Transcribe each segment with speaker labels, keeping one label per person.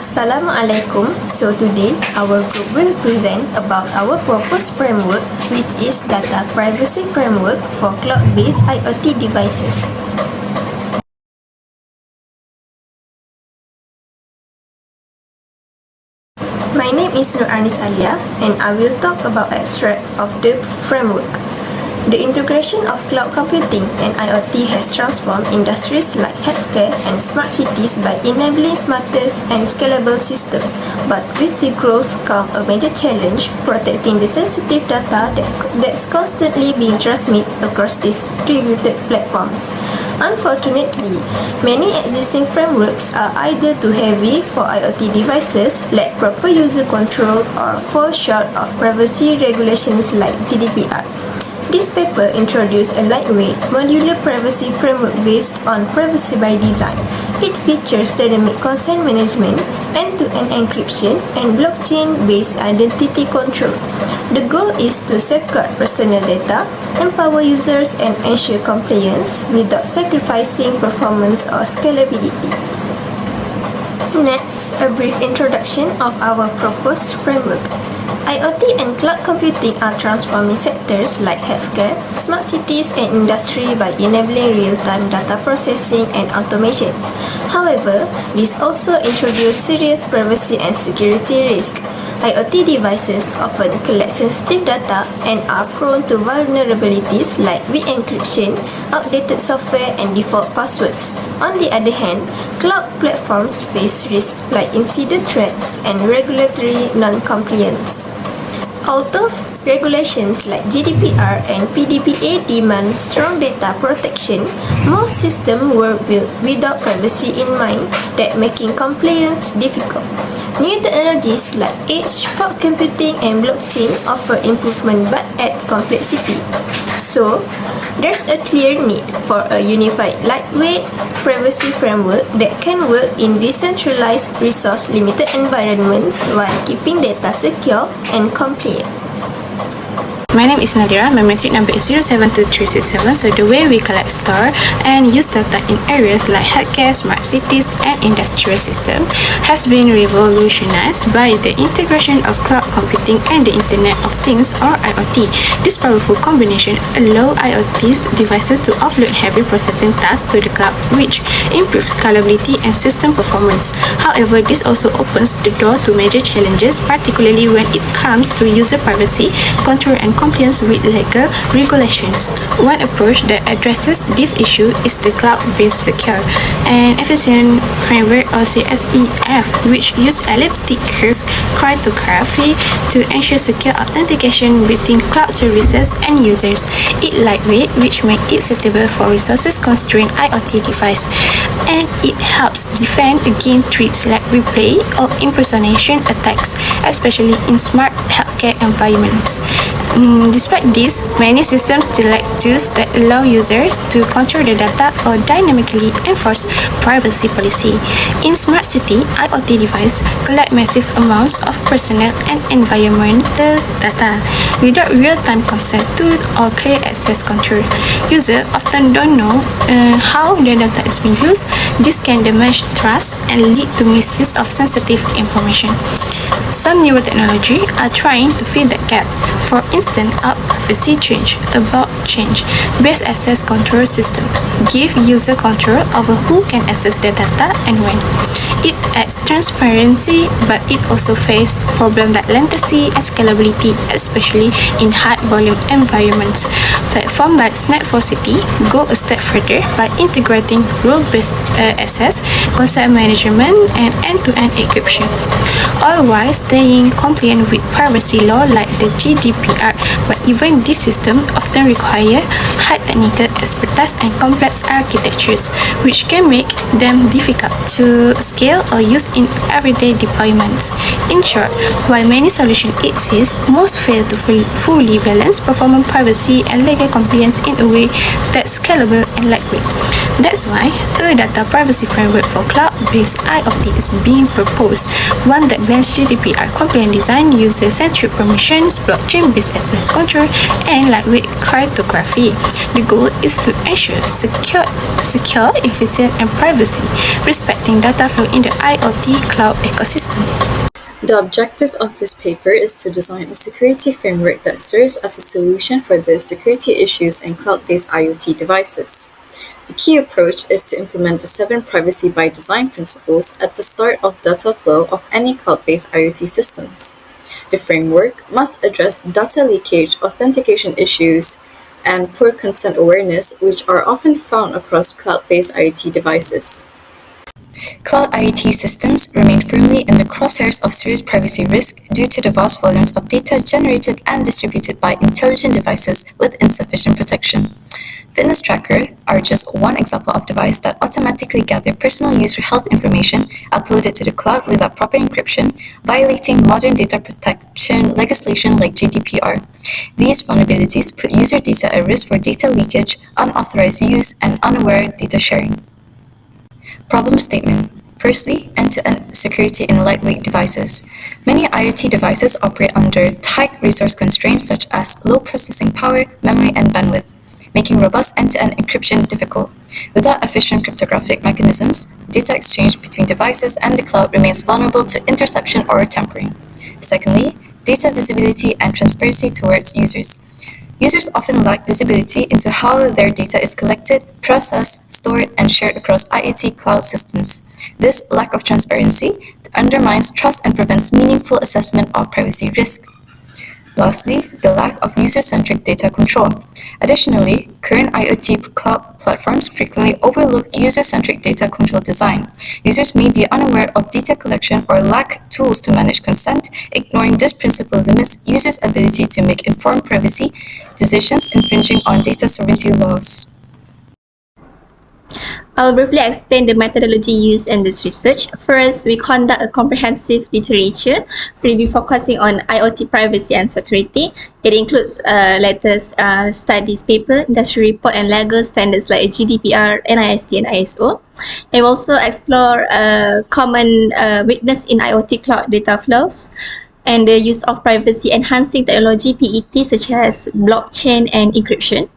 Speaker 1: Assalamualaikum. So today our group will present about our proposed framework, which is Data Privacy Framework for Cloud-Based IoT Devices. My name is Nur Anis Alia and I will talk about extract of the framework. The integration of cloud computing and IoT has transformed industries like healthcare and smart cities by enabling smarter and scalable systems. But with the growth comes a major challenge, protecting the sensitive data that's constantly being transmitted across distributed platforms. Unfortunately, many existing frameworks are either too heavy for IoT devices, lack proper user control, or fall short of privacy regulations like GDPR. This paper introduced a lightweight, modular privacy framework based on privacy by design. It features dynamic consent management, end-to-end encryption, and blockchain-based identity control. The goal is to safeguard personal data, empower users, and ensure compliance without sacrificing performance or scalability. Next, a brief introduction of our proposed framework. IoT and cloud computing are transforming sectors like healthcare, smart cities, and industry by enabling real-time data processing and automation. However, this also introduces serious privacy and security risks. IoT devices often collect sensitive data and are prone to vulnerabilities like weak encryption, outdated software, and default passwords. On the other hand, cloud platforms face risks like incident threats and regulatory non-compliance. Although regulations like GDPR and PDPA demand strong data protection, most systems were built without privacy in mind, that making compliance difficult. New technologies like edge, fog computing, and blockchain offer improvement but add complexity. So, there's a clear need for a unified, lightweight privacy framework that can work in decentralized, resource-limited environments while keeping data secure and compliant.
Speaker 2: My name is Nadira. My metric number is 072367. So the way we collect, store, and use data in areas like healthcare, smart cities, and industrial systems has been revolutionized by the integration of cloud computing and the Internet of Things or IoT. This powerful combination allows IoT devices to offload heavy processing tasks to the cloud, which improves scalability and system performance. However, this also opens the door to major challenges, particularly when it comes to user privacy, control, and compliance with legal regulations. One approach that addresses this issue is the cloud-based secure and efficient framework or CSEF, which uses elliptic curve cryptography to ensure secure authentication between cloud services and users. It lightweight, which makes it suitable for resources-constrained IoT device, and it helps defend against threats like replay or impersonation attacks, especially in smart healthcare environments. Despite this, many systems still lack tools that allow users to control the data or dynamically enforce privacy policy. In smart city, IoT devices collect massive amounts of personal and environmental data without real-time consent to or clear access control. Users often don't know how their data is being used. This can damage trust and lead to misuse of sensitive information. Some newer technology are trying to fill that gap. For instance, our privacy change, a blockchain-based access control system, give user control over who can access their data and when. It adds transparency, but it also faces problems like latency and scalability, especially in high-volume environments. Platforms like Snap4City go a step further by integrating role-based access, consent management, and end-to-end encryption, all while staying compliant with privacy law like the GDPR. But even this system often require high technical expertise and complex architectures, which can make them difficult to scale or use in everyday deployments. In short, while many solutions exist, most fail to fully balance performance, privacy, and legal compliance in a way that's scalable and lightweight. That's why a data privacy framework for cloud cloud-based IoT is being proposed, one that blends GDPR compliant design, user-centric permissions, blockchain-based access control, and lightweight cryptography. The goal is to ensure secure, efficient, and privacy, respecting data flow in the IoT cloud ecosystem.
Speaker 3: The objective of this paper is to design a security framework that serves as a solution for the security issues in cloud-based IoT devices. The key approach is to implement the 7 privacy by design principles at the start of data flow of any cloud-based IoT systems. The framework must address data leakage, authentication issues, and poor consent awareness, which are often found across cloud-based IoT devices. Cloud IoT systems remain firmly in the crosshairs of serious privacy risk due to the vast volumes of data generated and distributed by intelligent devices with insufficient protection. Fitness trackers are just one example of devices that automatically gather personal user health information uploaded to the cloud without proper encryption, violating modern data protection legislation like GDPR. These vulnerabilities put user data at risk for data leakage, unauthorized use, and unaware data sharing. Problem statement. Firstly, end-to-end security in lightweight devices. Many IoT devices operate under tight resource constraints such as low processing power, memory, and bandwidth, making robust end-to-end encryption difficult. Without efficient cryptographic mechanisms, data exchange between devices and the cloud remains vulnerable to interception or tampering. Secondly, data visibility and transparency towards users. Users often lack visibility into how their data is collected, processed, stored, and shared across IoT cloud systems. This lack of transparency undermines trust and prevents meaningful assessment of privacy risks. Lastly, the lack of user-centric data control. Additionally, current IoT cloud platforms frequently overlook user-centric data control design. Users may be unaware of data collection or lack tools to manage consent. Ignoring this principle limits users' ability to make informed privacy decisions, infringing on data sovereignty laws.
Speaker 1: I'll briefly explain the methodology used in this research. First, we conduct a comprehensive literature review focusing on IoT privacy and security. It includes latest studies paper, industry report, and legal standards like GDPR, NIST, and ISO. And we also explore common weakness in IoT cloud data flows and the use of privacy enhancing technology, PET, such as blockchain and encryption.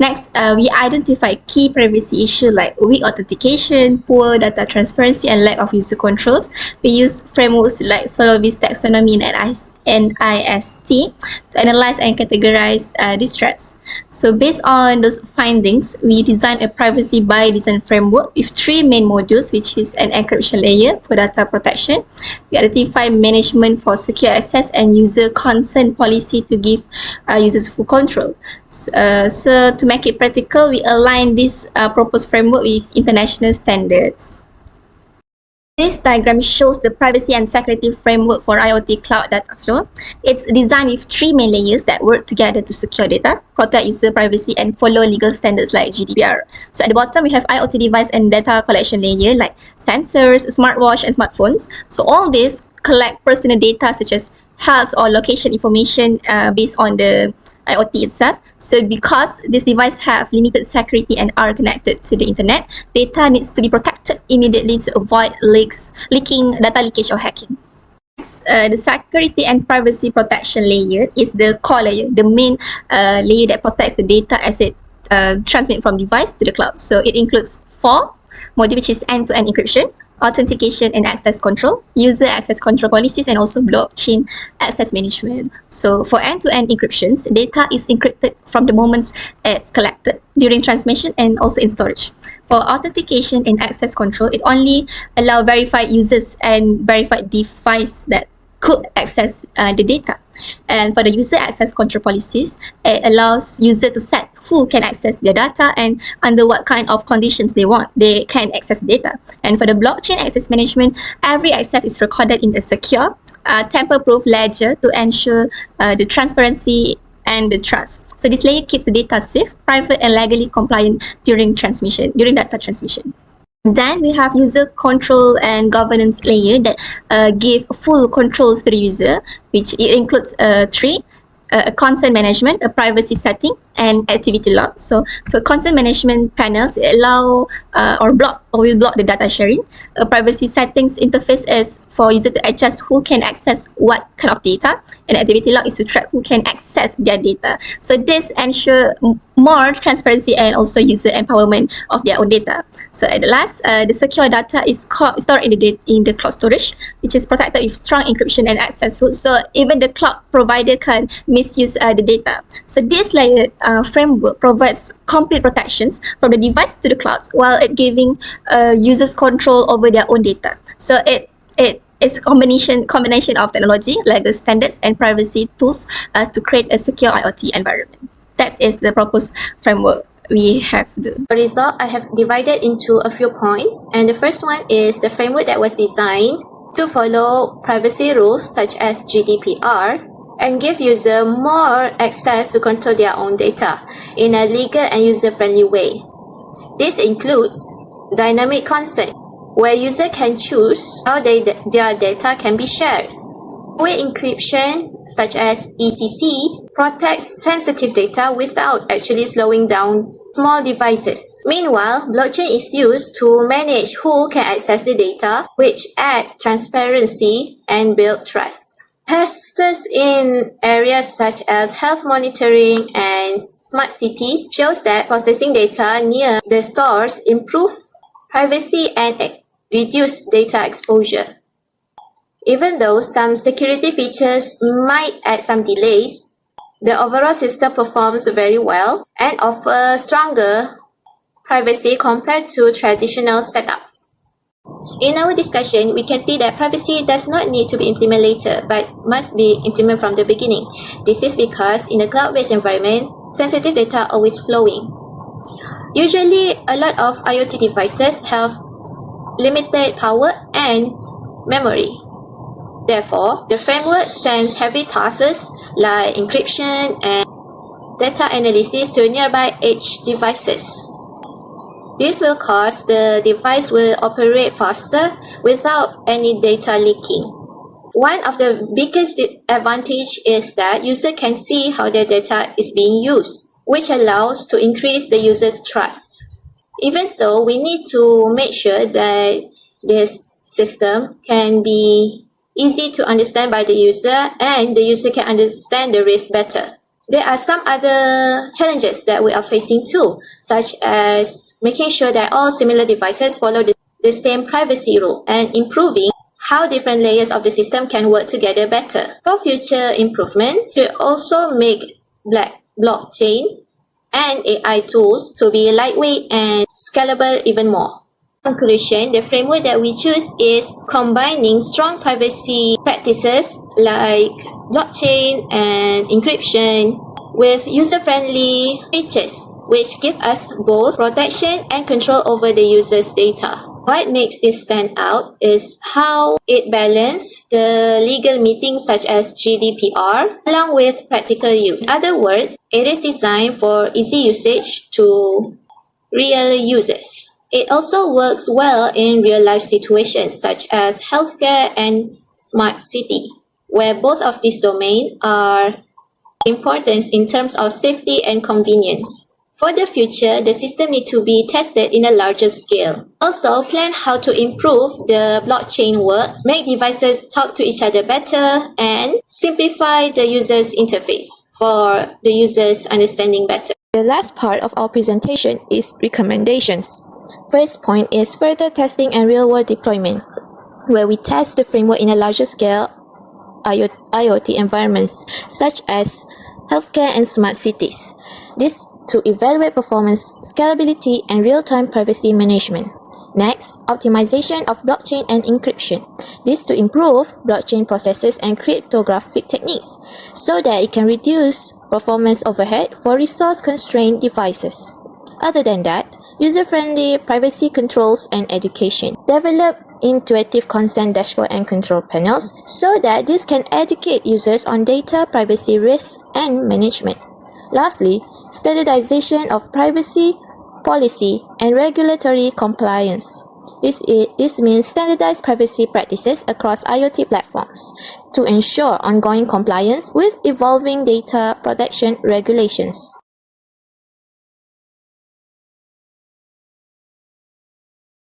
Speaker 1: Next, we identify key privacy issues like weak authentication, poor data transparency, and lack of user controls. We use frameworks like Solovis taxonomy and NIST to analyze and categorize these threats. So based on those findings, we designed a privacy by design framework with 3 main modules, which is an encryption layer for data protection. We identify management for secure access and user consent policy to give users full control. So to make it practical, we align this proposed framework with international standards. This diagram shows the privacy and security framework for IoT cloud data flow. It's designed with 3 main layers that work together to secure data, protect user privacy, and follow legal standards like GDPR. So at the bottom, we have IoT device and data collection layer like sensors, smartwatch, and smartphones. So all this collect personal data such as health or location information based on the IoT itself. So because this device have limited security and are connected to the internet, data needs to be protected immediately to avoid leaking, data leakage, or hacking. Next, the security and privacy protection layer is the core layer, the main layer that protects the data as it transmits from device to the cloud. So it includes 4 modules, which is end-to-end encryption, authentication and access control, user access control policies, and also blockchain access management. So for end-to-end encryptions, data is encrypted from the moment it's collected, during transmission, and also in storage. For authentication and access control, it only allows verified users and verified devices that could access the data. And for the user access control policies, it allows users to set who can access their data and under what kind of conditions they can access data. And for the blockchain access management, every access is recorded in a secure, tamper-proof ledger to ensure the transparency and the trust. So this layer keeps the data safe, private, and legally compliant during data transmission. Then we have user control and governance layer that give full controls to the user, which it includes 3: a consent management, a privacy setting,
Speaker 4: and activity log. So for content management panels, it allow will block the data sharing. A privacy settings interface is for user to adjust who can access what kind of data, and activity log is to track who can access their data. So this ensure more transparency and also user empowerment of their own data. So at the last, the secure data is stored in the cloud storage, which is protected with strong encryption and access rules. So even the cloud provider can misuse the data. So this layer framework provides complete protections from the device to the cloud, while it giving users control over their own data. So it's a combination of technology, legal standards, and privacy tools to create a secure IoT environment. That is the proposed framework we have. The
Speaker 1: result I have divided into a few points, and the first one is the framework that was designed to follow privacy rules such as GDPR and give user more access to control their own data in a legal and user-friendly way. This includes dynamic consent, where user can choose how their data can be shared. Two-way encryption, such as ECC, protects sensitive data without actually slowing down small devices. Meanwhile, blockchain is used to manage who can access the data, which adds transparency and build trust. Tests in areas such as health monitoring and smart cities shows that processing data near the source improve privacy and reduce data exposure. Even though some security features might add some delays, the overall system performs very well and offers stronger privacy compared to traditional setups. In our discussion, we can see that privacy does not need to be implemented later, but must be implemented from the beginning. This is because in a cloud-based environment, sensitive data are always flowing. Usually, a lot of IoT devices have limited power and memory. Therefore, the framework sends heavy tasks like encryption and data analysis to nearby edge devices. This will cause the device will operate faster without any data leaking. One of the biggest advantage is that user can see how their data is being used, which allows to increase the user's trust. Even so, we need to make sure that this system can be easy to understand by the user and the user can understand the risk better. There are some other challenges that we are facing too, such as making sure that all similar devices follow the same privacy rule and improving how different layers of the system can work together better. For future improvements, we also make blockchain and AI tools to be lightweight and scalable even more. In conclusion, the framework that we choose is combining strong privacy practices like blockchain and encryption with user-friendly features, which give us both protection and control over the user's data. What makes this stand out is how it balances the legal meetings such as GDPR along with practical use. In other words, it is designed for easy usage to real users. It also works well in real-life situations such as healthcare and smart city, where both of these domains are important in terms of safety and convenience. For the future, the system needs to be tested in a larger scale. Also, plan how to improve the blockchain works, make devices talk to each other better, and simplify the user's interface for the user's understanding better.
Speaker 5: The last part of our presentation is recommendations. First point is further testing and real-world deployment, where we test the framework in a larger scale IoT environments, such as healthcare and smart cities. This to evaluate performance, scalability, and real-time privacy management. Next, optimization of blockchain and encryption. This to improve blockchain processes and cryptographic techniques, so that it can reduce performance overhead for resource-constrained devices. Other than that, user-friendly privacy controls and education. Develop intuitive consent dashboard and control panels so that this can educate users on data privacy risks and management. Lastly, standardization of privacy, policy, and regulatory compliance. This means standardized privacy practices across IoT platforms to ensure ongoing compliance with evolving data protection regulations.